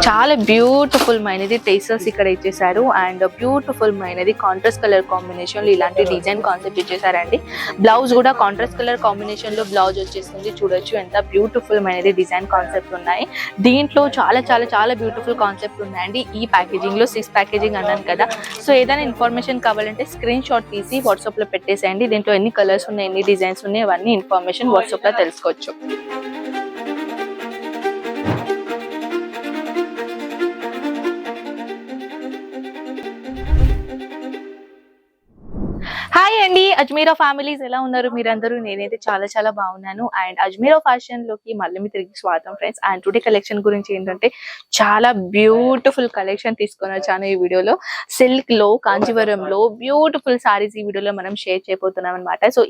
చాలా బ్యూటిఫుల్ మైనది టేసర్స్ ఇక్కడ ఇచ్చేసారు అండ్ బ్యూటిఫుల్ మైనది కాంట్రాస్ట్ కలర్ కాంబినేషన్ లో ఇలాంటి డిజైన్ కాన్సెప్ట్ ఇచ్చేసారండి. బ్లౌజ్ కూడా కాంట్రాస్ట్ కలర్ కాంబినేషన్ లో బ్లౌజ్ వచ్చేస్తుంది. చూడొచ్చు ఎంత బ్యూటిఫుల్ మైనది డిజైన్ కాన్సెప్ట్ ఉన్నాయి. దీంట్లో చాలా చాలా చాలా బ్యూటిఫుల్ కాన్సెప్ట్ ఉన్నాయండి. ఈ ప్యాకేజింగ్ లో 6 ప్యాకేజింగ్ అన్నాను కదా. సో ఏదైనా ఇన్ఫర్మేషన్ కావాలంటే స్క్రీన్ షాట్ తీసి వాట్సాప్ లో పెట్టేసేయండి. దీంట్లో ఎన్ని కలర్స్ ఉన్నాయి, ఎన్ని డిజైన్స్ ఉన్నాయి, అవన్నీ ఇన్ఫర్మేషన్ వాట్సాప్ లో తెలుసుకోవచ్చు. హాయ్ అండి, అజ్మీరా ఫ్యామిలీస్ ఎలా ఉన్నారు మీరందరూ? నేనైతే చాలా చాలా బాగున్నాను. అండ్ అజ్మీరా ఫ్యాషన్ లోకి మళ్ళీ మీ తిరిగి స్వాగతం ఫ్రెండ్స్. అండ్ టుడే కలెక్షన్ గురించి ఏంటంటే చాలా బ్యూటిఫుల్ కలెక్షన్ తీసుకొని వచ్చాను ఈ వీడియోలో. సిల్క్ లో, కాంజీవరంలో బ్యూటిఫుల్ సారీస్ ఈ వీడియోలో మనం షేర్ చేయబోతున్నాం అనమాట. సో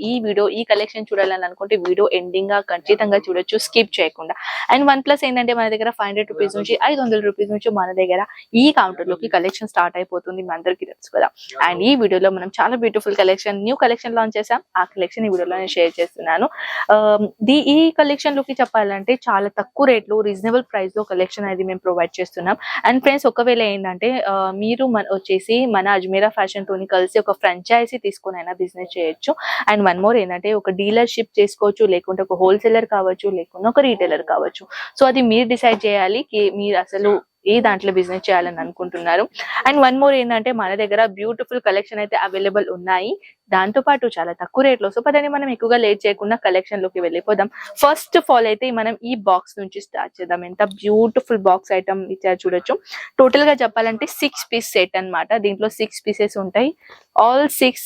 ఈ కలెక్షన్ చూడాలని అనుకుంటే వీడియో ఎండింగ్ గా ఖచ్చితంగా చూడొచ్చు, స్కిప్ చేయకుండా. అండ్ వన్ ప్లస్ ఏంటంటే మన దగ్గర 500 రూపీస్ నుంచి 500 రూపీస్ నుంచి మన దగ్గర ఈ కౌంటర్ లోకి కలెక్షన్ స్టార్ట్ అయిపోతుంది, మీ అందరికీ తెలుసు కదా. అండ్ ఈ వీడియోలో మనం చాలా beautiful collection, new collection launch చేసాం. ఆ కలెక్షన్ ఈ వీడియోలో నేను షేర్ చేస్తున్నాను. ఈ కలెక్షన్ లోకి చెప్పాలంటే చాలా తక్కువ రేట్ లో, రీజనబుల్ ప్రైస్ లో కలెక్షన్ అనేది మేము ప్రొవైడ్ చేస్తున్నాం. అండ్ ఫ్రెండ్స్, ఒకవేళ ఏంటంటే మీరు వచ్చేసి మన అజ్మీరా ఫ్యాషన్ తోని కలిసి ఒక ఫ్రాంచైజీ తీసుకొని అయినా బిజినెస్ చేయొచ్చు. అండ్ వన్ మోర్ ఏంటంటే ఒక డీలర్షిప్ చేసుకోవచ్చు, లేకుంటే ఒక హోల్సేలర్ కావచ్చు, లేకుంటే ఒక రీటైలర్ కావచ్చు. సో అది మీరు డిసైడ్ చేయాలి మీరు అసలు ఏ దాంట్లో బిజినెస్ చేయాలని అనుకుంటున్నారు. అండ్ వన్ మోర్ ఏంటంటే మన దగ్గర బ్యూటిఫుల్ కలెక్షన్ అయితే అవైలబుల్ ఉన్నాయి, దాంతో పాటు చాలా తక్కువ రేట్లో. సో పదని మనం ఎక్కువగా లేట్ చేయకుండా కలెక్షన్ లోకి వెళ్ళిపోదాం. ఫస్ట్ ఆఫ్ ఆల్ అయితే మనం ఈ బాక్స్ నుంచి స్టార్ట్ చేద్దాం. ఎంత బ్యూటిఫుల్ బాక్స్ ఐటమ్ ఇచ్చారు చూడొచ్చు. టోటల్ గా చెప్పాలంటే 6 పీస్ సెట్ అన్నమాట. దీంట్లో 6 పీసెస్ ఉంటాయి. ఆల్ 6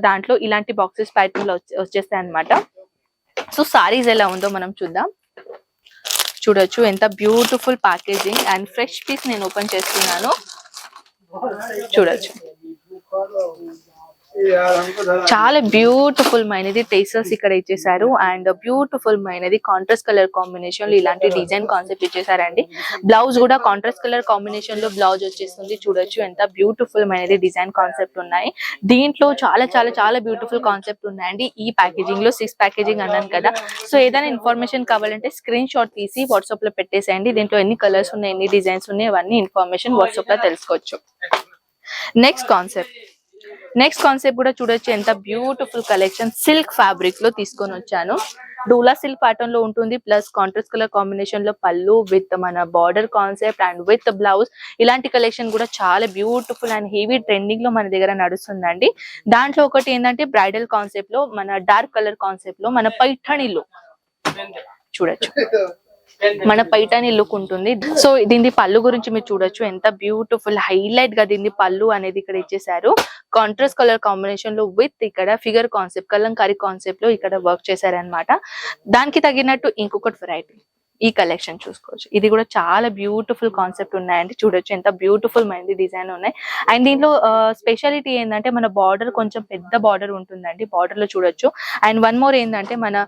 దాంట్లో ఇలాంటి బాక్సెస్ ప్యాటర్న్ లో వచ్చేస్తాయి అన్నమాట. సో సారీస్ ఎలా ఉందో మనం చూద్దాం. చూడొచ్చు ఎంత beautiful packaging and fresh piece నేను ఓపెన్ చేస్తున్నాను. చూడొచ్చు చాలా బ్యూటిఫుల్ మైనది టేసర్స్ ఇక్కడ ఇచ్చేసారు. అండ్ బ్యూటిఫుల్ మైనది కాంట్రాస్ట్ కలర్ కాంబినేషన్ లో ఇలాంటి డిజైన్ కాన్సెప్ట్ ఇచ్చేసారండి. బ్లౌజ్ కూడా కాంట్రాస్ట్ కలర్ కాంబినేషన్ లో బ్లౌజ్ వచ్చేస్తుంది. చూడొచ్చు ఎంత బ్యూటిఫుల్ మైనది డిజైన్ కాన్సెప్ట్ ఉన్నాయి. దీంట్లో చాలా చాలా చాలా బ్యూటిఫుల్ కాన్సెప్ట్ ఉన్నాయండి. ఈ ప్యాకేజింగ్ లో 6 ప్యాకేజింగ్ అన్నాను కదా. సో ఏదైనా ఇన్ఫర్మేషన్ కావాలంటే స్క్రీన్ షాట్ తీసి వాట్సాప్ లో పెట్టేసేయండి. దీంట్లో ఎన్ని కలర్స్ ఉన్నాయి, ఎన్ని డిజైన్స్ ఉన్నాయి, అవన్నీ ఇన్ఫర్మేషన్ వాట్సాప్ లో తెలుసుకోవచ్చు. నెక్స్ట్ కాన్సెప్ట్ కూడా చూడొచ్చు. ఎంత బ్యూటిఫుల్ కలెక్షన్ సిల్క్ ఫ్యాబ్రిక్ లో తీసుకొని వచ్చాను. డోలా సిల్క్ ప్యాటర్న్ లో ఉంటుంది, ప్లస్ కాంట్రాస్ట్ కలర్ కాంబినేషన్ లో పళ్ళు విత్ మన border concept and with blouse. ఇలాంటి కలెక్షన్ కూడా చాలా బ్యూటిఫుల్ అండ్ హెవీ ట్రెండింగ్ లో మన దగ్గర నడుస్తుందండి. దాంట్లో ఒకటి ఏంటంటే బ్రైడల్ కాన్సెప్ట్ లో, మన డార్క్ కలర్ కాన్సెప్ట్ లో, మన పైఠాణిలో చూడొచ్చు, మన పైఠాని లుక్ ఉంటుంది. సో దీని పళ్ళు గురించి మీరు చూడొచ్చు. ఎంత బ్యూటిఫుల్ హైలైట్ గా దీని పళ్ళు అనేది ఇక్కడ ఇచ్చేసారు. కాంట్రాస్ట్ కలర్ కాంబినేషన్ లో విత్ ఇక్కడ ఫిగర్ కాన్సెప్ట్, కలంకారీ కాన్సెప్ట్ లో ఇక్కడ వర్క్ చేశారనమాట. దానికి తగినట్టు ఇంకొకటి వెరైటీ ఈ కలెక్షన్ చూసుకోవచ్చు. ఇది కూడా చాలా బ్యూటిఫుల్ కాన్సెప్ట్ ఉన్నాయండి. చూడొచ్చు ఎంత బ్యూటిఫుల్ మైంది డిజైన్ ఉన్నాయి. అండ్ దీంట్లో స్పెషాలిటీ ఏంటంటే మన బార్డర్ కొంచెం పెద్ద బార్డర్ ఉంటుందండి. బార్డర్ లో చూడొచ్చు. అండ్ వన్ మోర్ ఏంటంటే మన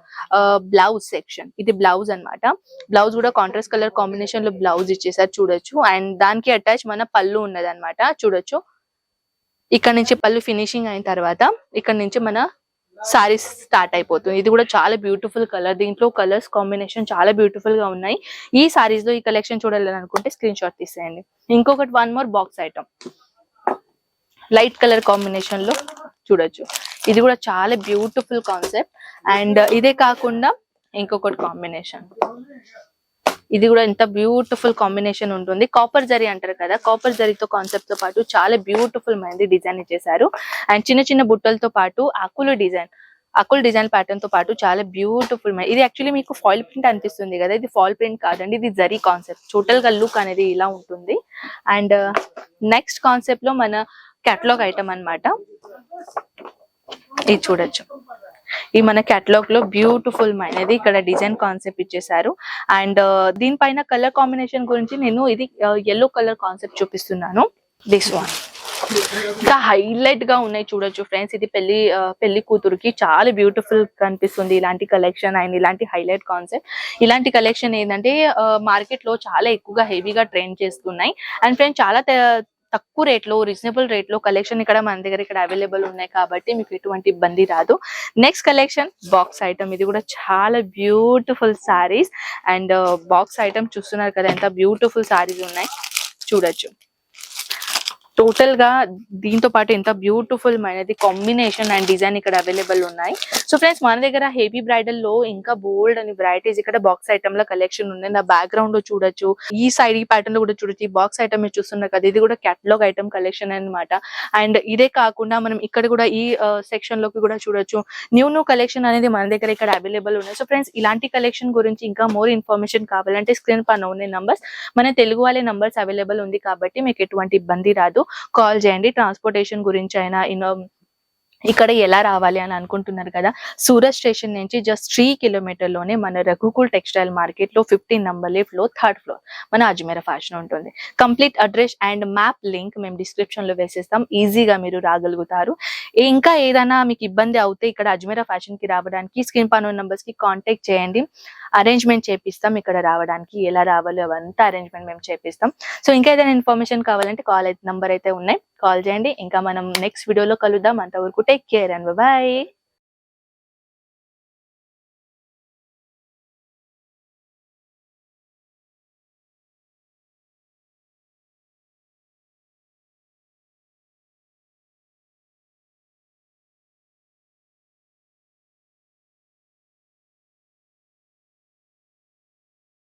బ్లౌజ్ సెక్షన్, ఇది బ్లౌజ్ అన్నమాట. బ్లౌజ్ కూడా కాంట్రాస్ట్ కలర్ కాంబినేషన్ లో బ్లౌజ్ ఇచ్చేసారు చూడొచ్చు. అండ్ దానికి అటాచ్ మన పళ్ళు ఉన్నది అనమాట. చూడొచ్చు, ఇక్కడ నుంచి పళ్ళు ఫినిషింగ్ అయిన తర్వాత ఇక్కడ నుంచి మన సారీస్ స్టార్ట్ అయిపోతుంది. ఇది కూడా చాలా బ్యూటిఫుల్ కలర్. దీంట్లో కలర్స్ కాంబినేషన్ చాలా బ్యూటిఫుల్ గా ఉన్నాయి. ఈ సారీస్ లో ఈ కలెక్షన్ చూడాలని అనుకుంటే స్క్రీన్ షాట్ తీసేయండి. ఇంకొకటి one more box item light colour combination లో చూడొచ్చు. ఇది కూడా చాలా బ్యూటిఫుల్ కాన్సెప్ట్. అండ్ ఇదే కాకుండా ఇంకొకటి కాంబినేషన్, ఇది కూడా ఎంత బ్యూటిఫుల్ కాంబినేషన్ ఉంటుంది. కాపర్ జరీ అంటారు కదా, కాపర్ జరీతో కాన్సెప్ట్ తో పాటు చాలా బ్యూటిఫుల్ మైంది డిజైన్ ఇచ్చేసారు. అండ్ చిన్న చిన్న బుట్టలతో పాటు ఆకుల డిజైన్ ప్యాటర్న్ తో పాటు చాలా బ్యూటిఫుల్. ఇది యాక్చువల్లీ మీకు ఫాయిల్ ప్రింట్ అనిపిస్తుంది కదా, ఇది ఫాయిల్ ప్రింట్ కాదండి, ఇది జరీ కాన్సెప్ట్. టోటల్ గా లుక్ అనేది ఇలా ఉంటుంది. అండ్ నెక్స్ట్ కాన్సెప్ట్ లో మన కేటలాగ్ ఐటమ్ అన్నమాట. ఇది చూడొచ్చు, ఈ మన కేటలాగ్ లో బ్యూటిఫుల్ మైనది ఇక్కడ డిజైన్ కాన్సెప్ట్ ఇచ్చేసారు. అండ్ దీనిపైన కలర్ కాంబినేషన్ గురించి నేను ఇది yellow కలర్ కాన్సెప్ట్ చూపిస్తున్నాను. దిస్ వన్ ఇంకా హైలైట్ గా ఉన్నాయి చూడొచ్చు ఫ్రెండ్స్. ఇది పెళ్లి కూతురుకి చాలా బ్యూటిఫుల్ కనిపిస్తుంది ఇలాంటి కలెక్షన్. అండ్ ఇలాంటి హైలైట్ కాన్సెప్ట్, ఇలాంటి కలెక్షన్ ఏంటంటే మార్కెట్ లో చాలా ఎక్కువగా హెవీగా ట్రెండ్ చేస్తున్నాయి. అండ్ ఫ్రెండ్స్ చాలా తక్కువ రేట్ లో, రీజనబుల్ రేట్ లో కలెక్షన్ ఇక్కడ మన దగ్గర ఇక్కడ అవైలబుల్ ఉన్నాయి కాబట్టి మీకు ఎటువంటి ఇబ్బంది రాదు. Next collection box item. ఇది కూడా చాలా beautiful saris. And box item చూస్తున్నారు కదా, ఎంత బ్యూటిఫుల్ సారీస్ ఉన్నాయి. చూడొచ్చు. టోటల్ గా దీంతో పాటు ఎంత బ్యూటిఫుల్ మైనది కాంబినేషన్ అండ్ డిజైన్ ఇక్కడ అవైలబుల్ ఉన్నాయి. సో ఫ్రెండ్స్, మన దగ్గర హెవీ బ్రైడల్ లో ఇంకా బోల్డ్ అని వెరైటీస్ ఇక్కడ బాక్స్ ఐటమ్ లో కలెక్షన్ ఉన్నాయి. నా బ్యాక్గ్రౌండ్ లో చూడొచ్చు, ఈ సైడ్ ఈ ప్యాటర్న్ లో కూడా చూడొచ్చు. ఈ బాక్స్ ఐటమ్ మీరు చూస్తున్నారు కదా, ఇది కూడా కేటలాగ్ ఐటమ్ కలెక్షన్ అన్నమాట. అండ్ ఇదే కాకుండా మనం ఇక్కడ కూడా ఈ సెక్షన్ లోకి కూడా చూడొచ్చు. న్యూ కలెక్షన్ అనేది మన దగ్గర ఇక్కడ అవైలబుల్ ఉన్నాయి. సో ఫ్రెండ్స్, ఇలాంటి కలెక్షన్ గురించి ఇంకా మోర్ ఇన్ఫర్మేషన్ కావాలంటే స్క్రీన్ పైన ఉన్న నంబర్స్, మన తెలుగు వాళ్ళే నంబర్స్ అవైలబుల్ ఉంది కాబట్టి మీకు ఎటువంటి ఇబ్బంది రాదు. కాల్ చేయండి. ట్రాన్స్పోర్టేషన్ గురించి అయినా ఇక్కడ ఎలా రావాలి అని అనుకుంటున్నారు కదా, సూరత్ స్టేషన్ నుంచి జస్ట్ 3 కిలోమీటర్లోనే మన రఘుకుల్ టెక్స్టైల్ మార్కెట్ లో 15 నంబర్ లిఫ్ట్ లో 3rd ఫ్లోర్ మన అజ్మీరా ఫ్యాషన్ ఉంటుంది. Complete address and map link మేము డిస్క్రిప్షన్ లో వేసేస్తాం, ఈజీగా మీరు రాగలుగుతారు. ఇంకా ఏదైనా మీకు ఇబ్బంది అవుతే ఇక్కడ అజ్మీరా ఫ్యాషన్ కి రావడానికి స్క్రీన్ పైన నంబర్స్ కి కాంటాక్ట్ చేయండి. అరేంజ్మెంట్ చేపిస్తాం. ఇక్కడ రావడానికి ఎలా రావాలో అవంతా అరేంజ్మెంట్ మేము చేపిస్తాం. సో ఇంకా ఏదైనా ఇన్ఫర్మేషన్ కావాలంటే నంబర్ అయితే ఉన్నాయి, కాల్ చేయండి. ఇంకా మనం నెక్స్ట్ వీడియోలో కలుద్దాం. అంతవరకు టేక్ కేర్ అండ్ బాయ్.